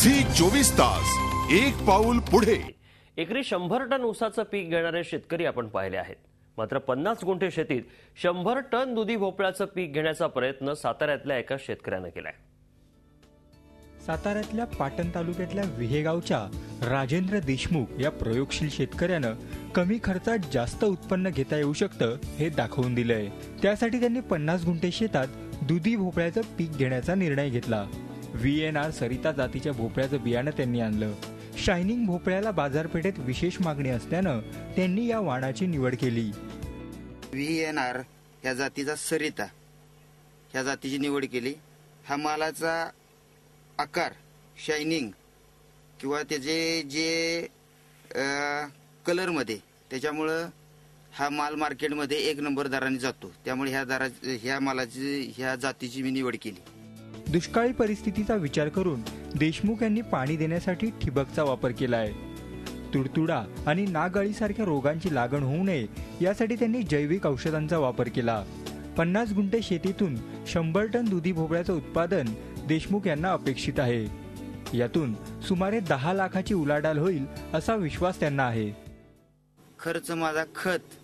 Zee 24 तास एक पाऊल पुढे। एकरी 100 टन ऊसाचं पीक घेणारे शेतकरी आपण पाहिले आहेत। मात्र 50 गुंठे शेतीत 100 टन दुधी भोपळ्याचं पीक घेण्याचा प्रयत्न साताऱ्यातल्या एका शेतकऱ्यानं केलाय। साताऱ्यातल्या पाटण तालुक्यातल्या विहेगावच्या राजेंद्र देशमुख या प्रयोगशील शेतकऱ्यानं कमी खर्चात जास्त उत्पन्न घेता येऊ शकतं हे दाखवून दिलंय। त्यासाठी त्यांनी 50 गुंठे शेतात दुधी भोपळ्याचं पीक घेण्याचा निर्णय घेतला। VNR सरिता जातीच्या भोपळ्याचं बियाणं त्यांनी आणलं। शायनिंग भोपळ्याला बाजारपेठेत विशेष मागणी असल्यानं त्यांनी या वाणाची निवड केली। VNR या जातीचा सरिता या जातीची निवड केली। हा मालाचा आकार, शायनिंग किंवा त्याचे जे कलर मध्ये त्याच्यामुळं हा माल मार्केटमध्ये 1 नंबर दराने जातो। त्यामुळे ह्या मालाची ह्या जातीची मी निवड केली। दुष्काळी परिस्थितीचा विचार करून देशमुख यांनी पाणी देण्यासाठी ठिबकचा वापर केलाय। तुडतुडा आणि नागअळीसारख्या रोगांची लागण होऊ नये यासाठी त्यांनी जैविक औषधांचा वापर केला। 50 गुंठे शेतीतून 100 टन दुधी भोपळ्याचं उत्पादन देशमुख यांना अपेक्षित आहे। यातून सुमारे 10 लाखाची उलाढाल होईल असा विश्वास त्यांना आहे। खर्च माझा खत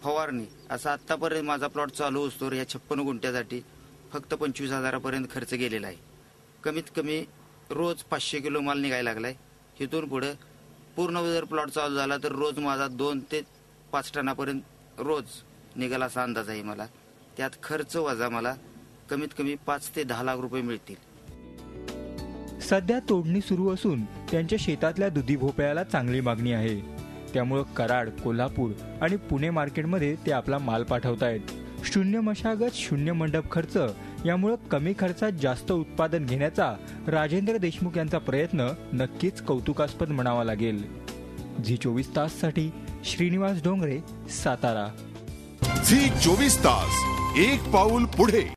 फवारणी असा आतापर्यंत माझा प्लॉट चालू असतो या 56 गुंठ्यासाठी फक्त 25,000 पर्यंत खर्च गेलेला आहे। कमीत कमी रोज 500 किलो माल निघायला लागलाय। इथून पुढे पूर्ण जर प्लॉट चालू झाला तर रोज माझा 2 ते 5 टनापर्यंत रोज निघाला असा अंदाज आहे मला। त्यात खर्च वजा मला कमीत कमी 5 ते 10 लाख रुपये मिळतील। सध्या तोडणी सुरू असून त्यांच्या शेतातल्या दुधी भोपळ्याला चांगली मागणी आहे। त्यामुळे कराड, कोल्हापूर आणि पुणे मार्केटमध्ये ते आपला माल पाठवतायत। शून्य मशागत, शून्य मंडप खर्च यामुळे कमी खर्चात जास्त उत्पादन घेण्याचा राजेंद्र देशमुख यांचा प्रयत्न नक्कीच कौतुकास्पद म्हणावा लागेल। झी 24 ताससाठी श्रीनिवास डोंगरे, सातारा। झी 24 तास एक पाऊल पुढे।